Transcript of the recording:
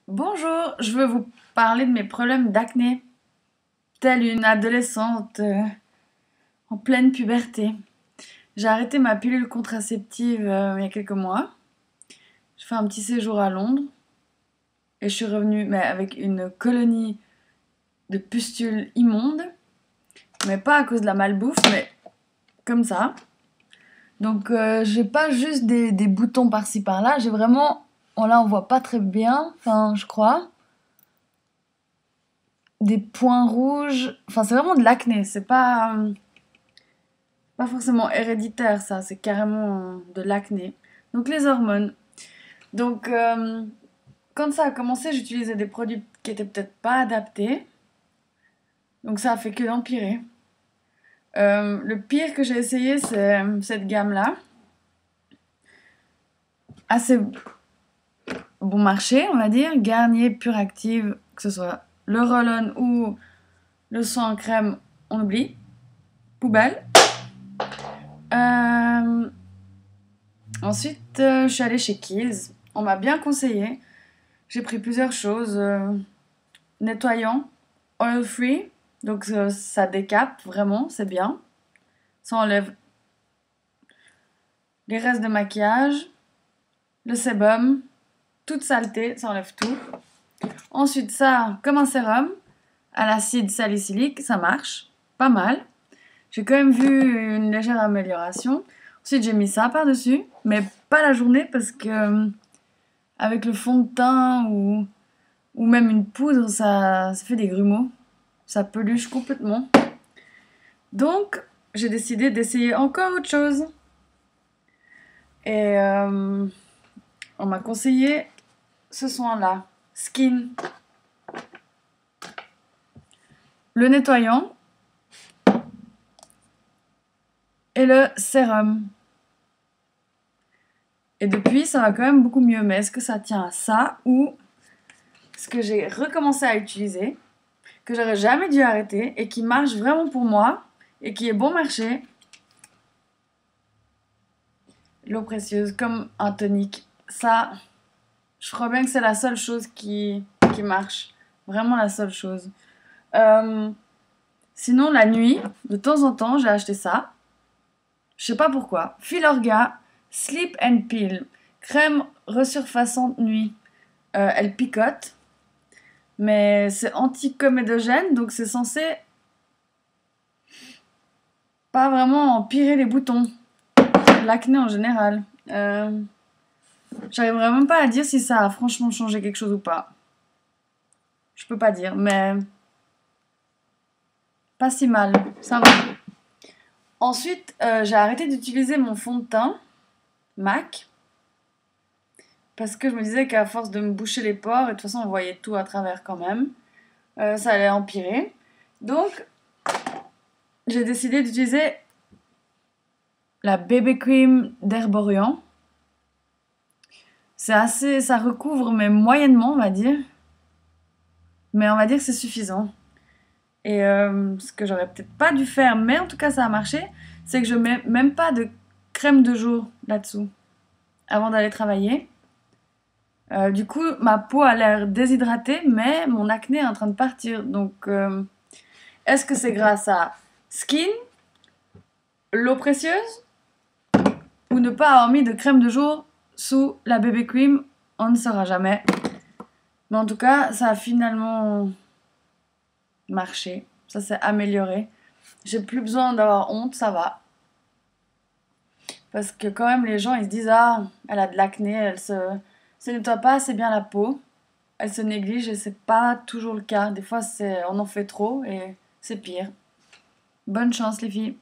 Bonjour, je veux vous parler de mes problèmes d'acné, telle une adolescente en pleine puberté. J'ai arrêté ma pilule contraceptive il y a quelques mois. J'ai fait un petit séjour à Londres et je suis revenue mais avec une colonie de pustules immondes, mais pas à cause de la malbouffe, mais comme ça. Donc j'ai pas juste des boutons par-ci par-là, j'ai vraiment, oh là on voit pas très bien, enfin je crois. Des points rouges. Enfin, c'est vraiment de l'acné. C'est pas forcément héréditaire, ça. C'est carrément de l'acné. Donc, les hormones. Donc, quand ça a commencé, j'utilisais des produits qui étaient peut-être pas adaptés. Donc, ça a fait que d'empirer. Le pire que j'ai essayé, c'est cette gamme-là. Assez bon marché, on va dire. Garnier, Pure Active, que ce soit le roll-on ou le soin en crème, on oublie. Poubelle. Euh, Ensuite, je suis allée chez Kiehl's. On m'a bien conseillé. J'ai pris plusieurs choses. Nettoyant, oil free. Donc ça décape vraiment, c'est bien. Ça enlève les restes de maquillage, le sébum, toute saleté, ça enlève tout. Ensuite, ça, comme un sérum, à l'acide salicylique, ça marche. Pas mal. J'ai quand même vu une légère amélioration. Ensuite, j'ai mis ça par-dessus, mais pas la journée parce que avec le fond de teint ou même une poudre, ça fait des grumeaux. Ça peluche complètement. Donc, j'ai décidé d'essayer encore autre chose. Et on m'a conseillé ce soin-là. Skin. Le nettoyant. Et le sérum. Et depuis, ça va quand même beaucoup mieux. Mais est-ce que ça tient à ça ou ce que j'ai recommencé à utiliser, que j'aurais jamais dû arrêter et qui marche vraiment pour moi et qui est bon marché? L'eau précieuse comme un tonique. Ça, je crois bien que c'est la seule chose qui marche. Vraiment la seule chose. Euh, Sinon, la nuit, de temps en temps, j'ai acheté ça. Je sais pas pourquoi. Filorga Sleep and Peel. Crème resurfaçante nuit. Elle picote. Mais c'est anticomédogène, donc c'est censé pas vraiment empirer les boutons. L'acné en général. J'arriverai même pas à dire si ça a franchement changé quelque chose ou pas. Je peux pas dire, mais pas si mal. Ça va. Ensuite, j'ai arrêté d'utiliser mon fond de teint MAC parce que je me disais qu'à force de me boucher les pores, et de toute façon on voyait tout à travers quand même, ça allait empirer. Donc, j'ai décidé d'utiliser la BB Cream d'Herborian. Ça recouvre mais moyennement, on va dire. Mais on va dire que c'est suffisant. Et ce que j'aurais peut-être pas dû faire, mais en tout cas ça a marché, c'est que je mets même pas de crème de jour là-dessous avant d'aller travailler. Du coup, ma peau a l'air déshydratée, mais mon acné est en train de partir. Donc, est-ce que c'est grâce à Skin, l'eau précieuse, ou ne pas avoir mis de crème de jour sous la BB Cream? On ne saura jamais. Mais en tout cas, ça a finalement marché. Ça s'est amélioré. J'ai plus besoin d'avoir honte, ça va. Parce que quand même, les gens, ils se disent, ah, elle a de l'acné, elle se nettoie pas assez bien la peau. Elle se néglige et c'est pas toujours le cas. Des fois, on en fait trop et c'est pire. Bonne chance, les filles.